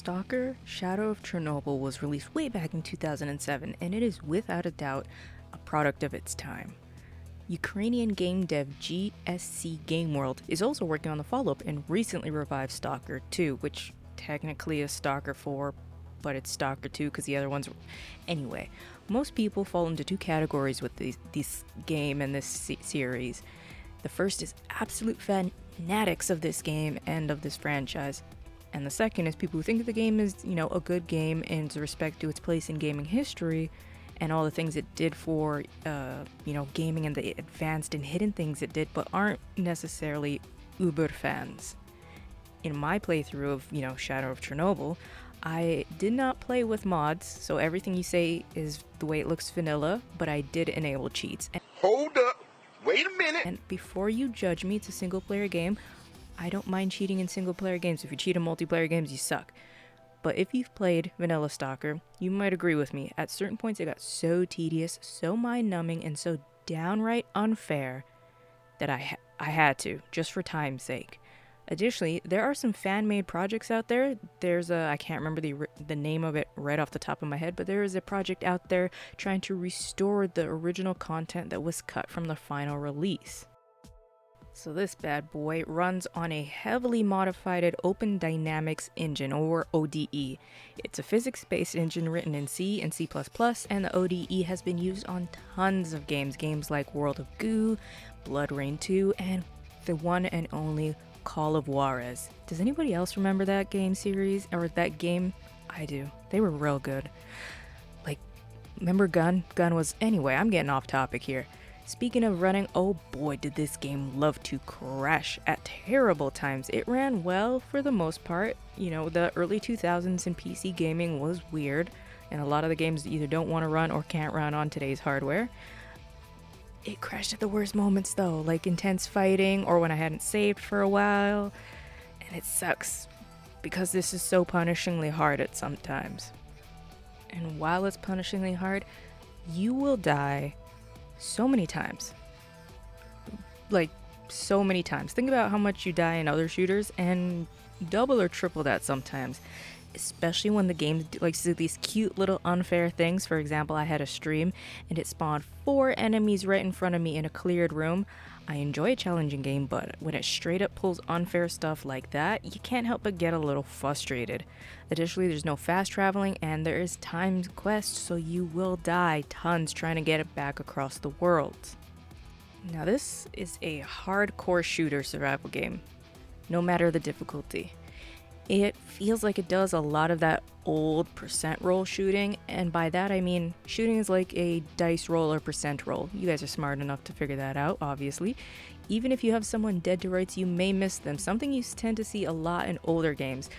S.T.A.L.K.E.R. Shadow of Chernobyl was released way back in 2007, and it is without a doubt a product of its time. Ukrainian game dev GSC Game World is also working on the follow-up and recently revived S.T.A.L.K.E.R. 2, which technically is S.T.A.L.K.E.R. 4, but it's S.T.A.L.K.E.R. 2 because the other ones were... Anyway, most people fall into two categories with this game and this series. The first is absolute fanatics of this game and of this franchise. And the second is people who think the game is, a good game in respect to its place in gaming history and all the things it did for, gaming and the advanced and hidden things it did, but aren't necessarily uber fans. In my playthrough of, Shadow of Chernobyl, I did not play with mods, so everything you say is the way it looks vanilla, but I did enable cheats. Hold up, wait a minute! And before you judge me, it's a single player game. I don't mind cheating in single-player games. If you cheat in multiplayer games, you suck. But if you've played vanilla S.T.A.L.K.E.R., you might agree with me. At certain points, it got so tedious, so mind-numbing, and so downright unfair that I had to, just for time's sake. Additionally, there are some fan-made projects out there. There's I can't remember the name of it right off the top of my head, but there is a project out there trying to restore the original content that was cut from the final release. So this bad boy runs on a heavily modified Open Dynamics engine, or ODE. It's a physics-based engine written in C and C++, and the ODE has been used on tons of games like World of Goo, Blood Rain 2, and the one and only Call of Juarez. Does anybody else remember that game series, or that game? I do. They were real good. Remember Gun? Gun was... Anyway, I'm getting off topic here. Speaking of running, oh boy did this game love to crash at terrible times. It ran well for the most part. The early 2000s in PC gaming was weird, and a lot of the games either don't want to run or can't run on today's hardware. It crashed at the worst moments though, like intense fighting or when I hadn't saved for a while, and it sucks because this is so punishingly hard at some times. And while it's punishingly hard, you will die so many times. So many times. Think about how much you die in other shooters and double or triple that sometimes. Especially when the game likes to do these cute little unfair things. For example, I had a stream and it spawned 4 enemies right in front of me in a cleared room. I enjoy a challenging game, but when it straight up pulls unfair stuff like that, you can't help but get a little frustrated. Additionally, there's no fast traveling and there is timed quest, so you will die tons trying to get it back across the world. Now this is a hardcore shooter survival game, no matter the difficulty. It feels like it does a lot of that old percent roll shooting, and by that I mean shooting is like a dice roll or percent roll. You guys are smart enough to figure that out, obviously. Even if you have someone dead to rights, you may miss them, something you tend to see a lot in older games.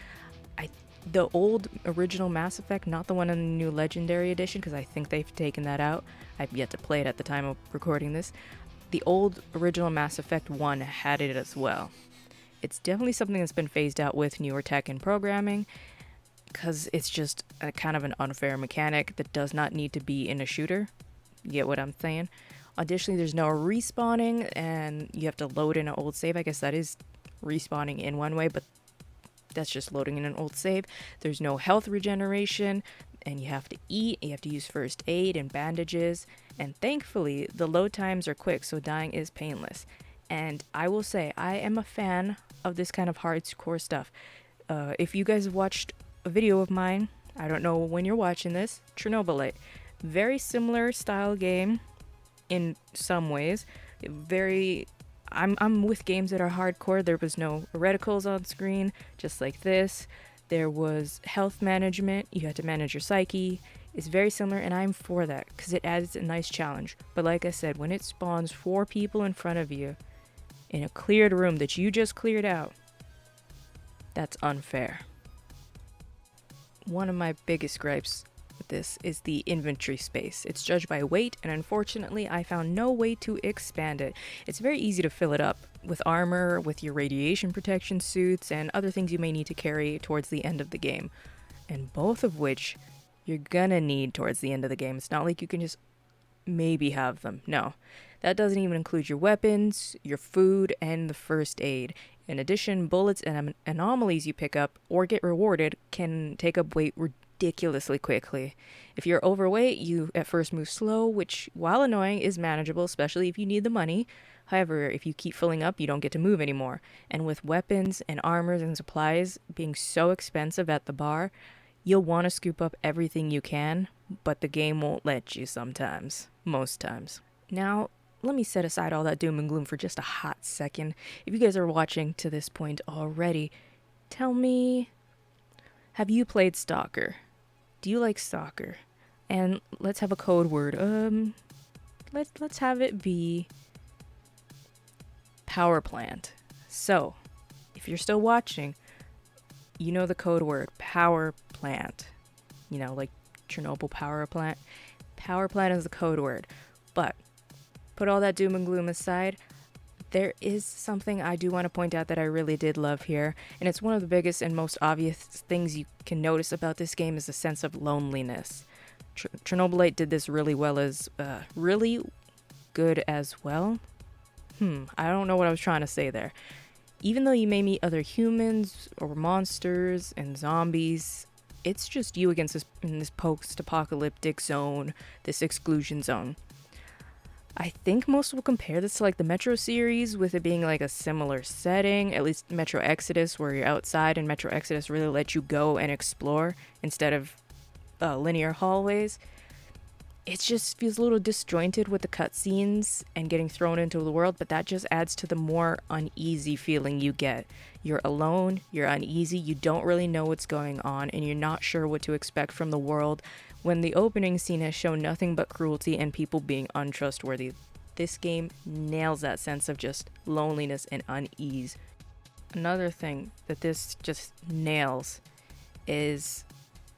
The old original Mass Effect, not the one in the new Legendary Edition, because I think they've taken that out. I've yet to play it at the time of recording this. The old original Mass Effect 1 had it as well. It's definitely something that's been phased out with newer tech and programming, because it's just a kind of an unfair mechanic that does not need to be in a shooter. You get what I'm saying? Additionally, there's no respawning, and you have to load in an old save. I guess that is respawning in one way, but that's just loading in an old save. There's no health regeneration, and you have to eat, you have to use first aid and bandages, and thankfully, the load times are quick, so dying is painless. And I will say, I am a fan of this kind of hardcore stuff. If you guys have watched a video of mine, I don't know when you're watching this, Chernobyl. Very similar style game in some ways. I'm with games that are hardcore. There was no reticles on screen, just like this. There was health management. You had to manage your psyche. It's very similar, and I'm for that because it adds a nice challenge. But like I said, when it spawns 4 people in front of you in a cleared room that you just cleared out, that's unfair. One of my biggest gripes with this is the inventory space. It's judged by weight, and unfortunately I found no way to expand it. It's very easy to fill it up with armor, with your radiation protection suits, and other things you may need to carry towards the end of the game. And both of which you're gonna need towards the end of the game. It's not like you can just maybe have them. No. That doesn't even include your weapons, your food, and the first aid. In addition, bullets and anomalies you pick up or get rewarded can take up weight ridiculously quickly. If you're overweight, you at first move slow, which, while annoying, is manageable, especially if you need the money. However, if you keep filling up, you don't get to move anymore. And with weapons and armors and supplies being so expensive at the bar, you'll want to scoop up everything you can, but the game won't let you sometimes. Most times. Now, let me set aside all that doom and gloom for just a hot second. If you guys are watching to this point already, tell me, have you played S.T.A.L.K.E.R? Do you like S.T.A.L.K.E.R? And let's have a code word. Let's have it be power plant. So, if you're still watching, you know the code word power plant. You know, like Chernobyl power plant. Power plant is the code word. But put all that doom and gloom aside, there is something I do want to point out that I really did love here, and it's one of the biggest and most obvious things you can notice about this game is the sense of loneliness. Chernobylite did this really well really good as well. I don't know what I was trying to say there. Even though you may meet other humans or monsters and zombies, it's just you against this post-apocalyptic zone, this exclusion zone. I think most will compare this to like the Metro series, with it being like a similar setting, at least Metro Exodus, where you're outside, and Metro Exodus really lets you go and explore instead of linear hallways. It just feels a little disjointed with the cutscenes and getting thrown into the world, but that just adds to the more uneasy feeling you get. You're alone, you're uneasy, you don't really know what's going on, and you're not sure what to expect from the world when the opening scene has shown nothing but cruelty and people being untrustworthy. This game nails that sense of just loneliness and unease. Another thing that this just nails is,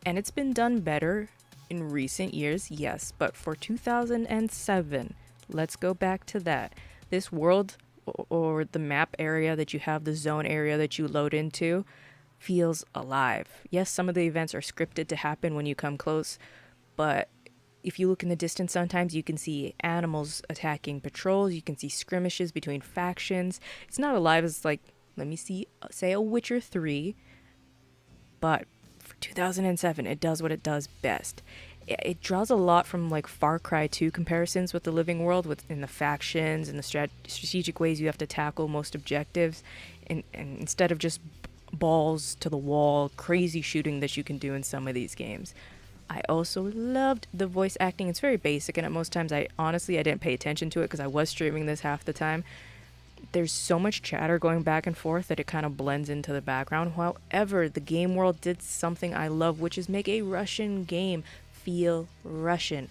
and it's been done better in recent years, yes, but for 2007, let's go back to that. This world or the map area that you have, the zone area that you load into, feels alive. Yes, some of the events are scripted to happen when you come close, but if you look in the distance, sometimes you can see animals attacking patrols, you can see skirmishes between factions. It's not alive as like, let me see, say a Witcher 3, but for 2007, it does what it does best. It draws a lot from like Far Cry 2 comparisons with the living world, within the factions and the strategic ways you have to tackle most objectives, and instead of just balls to the wall crazy shooting that you can do in some of these games. I also loved the voice acting. It's very basic, and at most times I didn't pay attention to it because I was streaming this half the time. There's so much chatter going back and forth that it kind of blends into the background. However, the game world did something I love, which is make a Russian game feel Russian,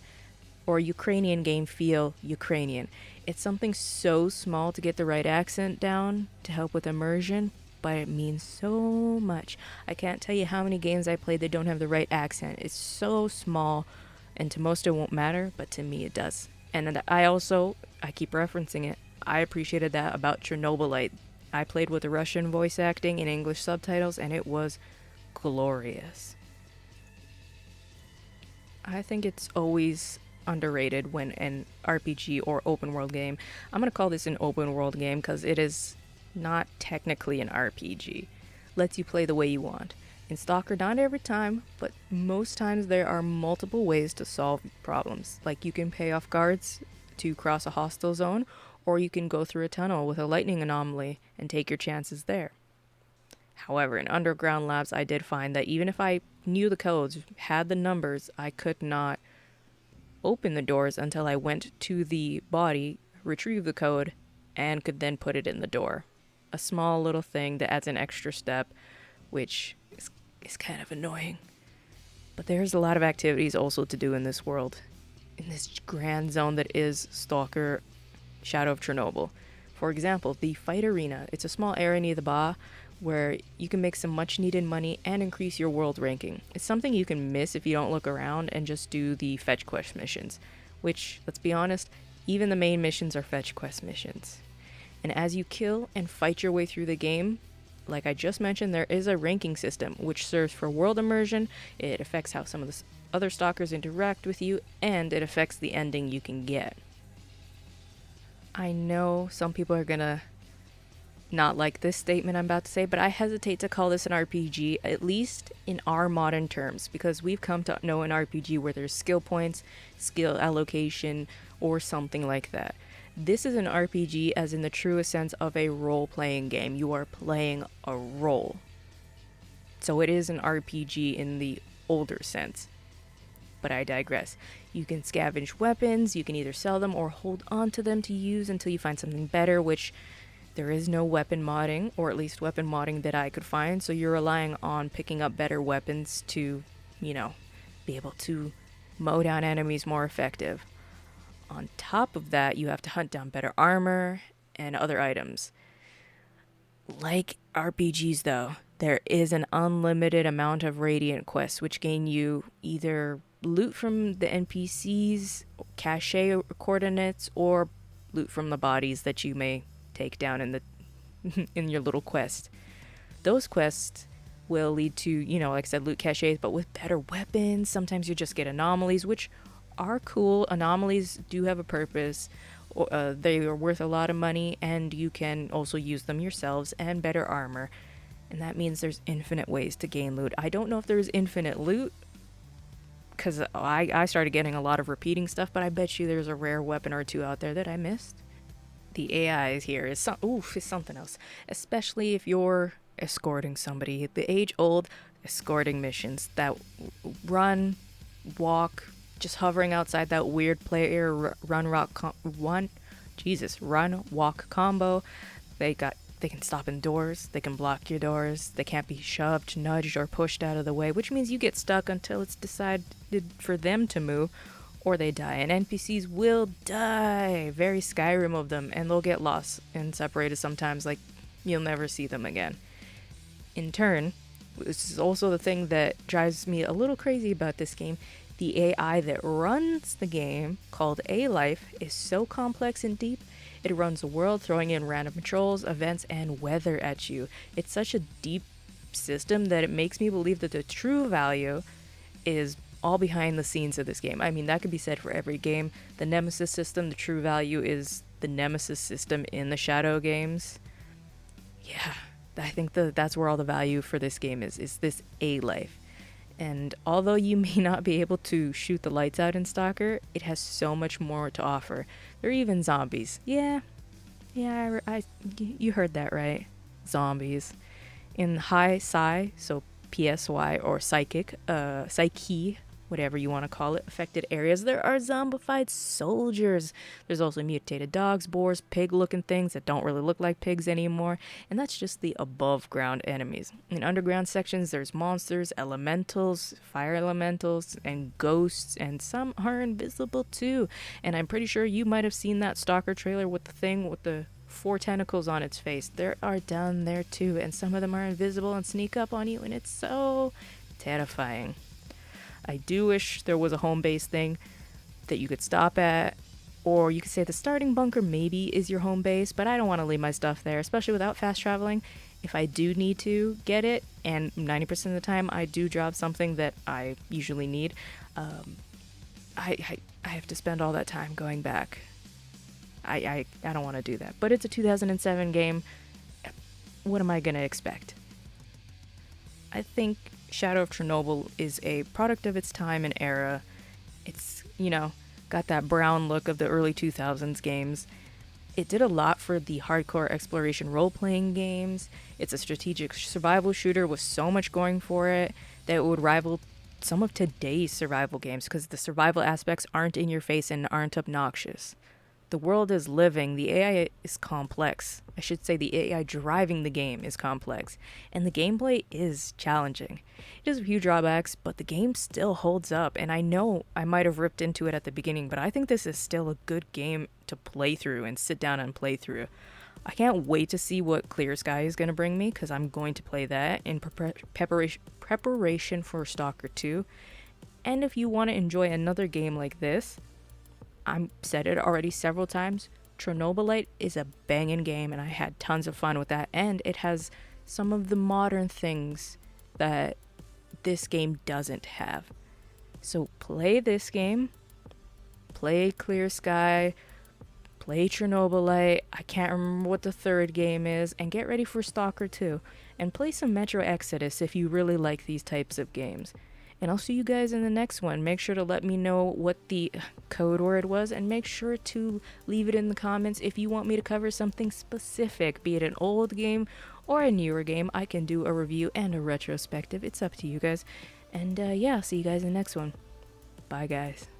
or Ukrainian game feel Ukrainian. It's something so small to get the right accent down to help with immersion, but it means so much. I can't tell you how many games I played that don't have the right accent. It's so small, and to most it won't matter, but to me it does. And I keep referencing it, I appreciated that about Chernobylite. I played with the Russian voice acting and English subtitles, and it was glorious. I think it's always underrated when an RPG or open world game, I'm going to call this an open world game because it is not technically an RPG, lets you play the way you want. In S.T.A.L.K.E.R, not every time, but most times there are multiple ways to solve problems. Like you can pay off guards to cross a hostile zone, or you can go through a tunnel with a lightning anomaly and take your chances there. However, in Underground Labs, I did find that even if I knew the codes, had the numbers, I could not open the doors until I went to the body, retrieve the code, and could then put it in the door. A small little thing that adds an extra step, which is kind of annoying. But there's a lot of activities also to do in this world, in this grand zone that is S.T.A.L.K.E.R Shadow of Chernobyl. For example, the fight arena. It's a small area near the bar where you can make some much needed money and increase your world ranking. It's something you can miss if you don't look around and just do the fetch quest missions, which, let's be honest, even the main missions are fetch quest missions. And as you kill and fight your way through the game, like I just mentioned, there is a ranking system which serves for world immersion. It affects how some of the other stalkers interact with you, and it affects the ending you can get. I know some people are gonna not like this statement I'm about to say, but I hesitate to call this an RPG, at least in our modern terms, because we've come to know an RPG where there's skill points, skill allocation, or something like that. This is an RPG as in the truest sense of a role-playing game. You are playing a role. So it is an RPG in the older sense. But I digress. You can scavenge weapons, you can either sell them or hold on to them to use until you find something better, which there is no weapon modding, or at least weapon modding that I could find, so you're relying on picking up better weapons to, be able to mow down enemies more effective. On top of that, you have to hunt down better armor and other items. Like RPGs, though, there is an unlimited amount of Radiant quests, which gain you either loot from the NPCs, cache coordinates, or loot from the bodies that you may take down in the in your little quest. Those quests will lead to, like I said, loot caches, but with better weapons. Sometimes you just get anomalies, which are cool. Anomalies do have a purpose. They are worth a lot of money, and you can also use them yourselves, and better armor. And that means there's infinite ways to gain loot. I don't know if there's infinite loot, because I started getting a lot of repeating stuff, but I bet you there's a rare weapon or two out there that I missed. The AI here is something else, especially if you're escorting somebody. The age-old escorting missions that run, walk, just hovering outside that weird player run walk combo. They can stop in doors, they can block your doors, they can't be shoved, nudged, or pushed out of the way, which means you get stuck until it's decided for them to move, or they die. And NPCs will die. Very Skyrim of them, and they'll get lost and separated sometimes, like you'll never see them again. In turn, this is also the thing that drives me a little crazy about this game. The AI that runs the game, called A-Life, is so complex and deep. It runs the world, throwing in random patrols, events, and weather at you. It's such a deep system that it makes me believe that the true value is all behind the scenes of this game. I mean, that could be said for every game. The Nemesis system, the true value is the Nemesis system in the Shadow games. Yeah, I think that's where all the value for this game is this A-Life. And although you may not be able to shoot the lights out in S.T.A.L.K.E.R, it has so much more to offer. There are even zombies. Yeah, you heard that right. Zombies. In high psi, so PSY or psyche, whatever you want to call it, affected areas, there are zombified soldiers. There's also mutated dogs, boars, pig-looking things that don't really look like pigs anymore, and that's just the above-ground enemies. In underground sections, there's monsters, elementals, fire elementals, and ghosts, and some are invisible too. And I'm pretty sure you might have seen that Stalker trailer with the thing with the 4 tentacles on its face. There are down there too, and some of them are invisible and sneak up on you, and it's so terrifying. I do wish there was a home base thing that you could stop at, or you could say the starting bunker maybe is your home base, but I don't want to leave my stuff there, especially without fast traveling. If I do need to get it, and 90% of the time I do drop something that I usually need, I have to spend all that time going back. I don't want to do that. But it's a 2007 game. What am I going to expect? I think Shadow of Chernobyl is a product of its time and era. It's, got that brown look of the early 2000s games. It did a lot for the hardcore exploration role-playing games. It's a strategic survival shooter with so much going for it that it would rival some of today's survival games because the survival aspects aren't in your face and aren't obnoxious. The world is living, the AI is complex. I should say the AI driving the game is complex, and the gameplay is challenging. It has a few drawbacks, but the game still holds up, and I know I might have ripped into it at the beginning, but I think this is still a good game to play through and sit down and play through. I can't wait to see what Clear Sky is going to bring me, because I'm going to play that in preparation for S.T.A.L.K.E.R 2. And if you want to enjoy another game like this, I've said it already several times, Chernobylite is a banging game, and I had tons of fun with that, and it has some of the modern things that this game doesn't have. So play this game, play Clear Sky, play Chernobyl. I can't remember what the third game is, and get ready for S.T.A.L.K.E.R 2. And play some Metro Exodus if you really like these types of games. And I'll see you guys in the next one. Make sure to let me know what the code word was, and make sure to leave it in the comments if you want me to cover something specific, be it an old game or a newer game. I can do a review and a retrospective. It's up to you guys. And yeah, see you guys in the next one. Bye, guys.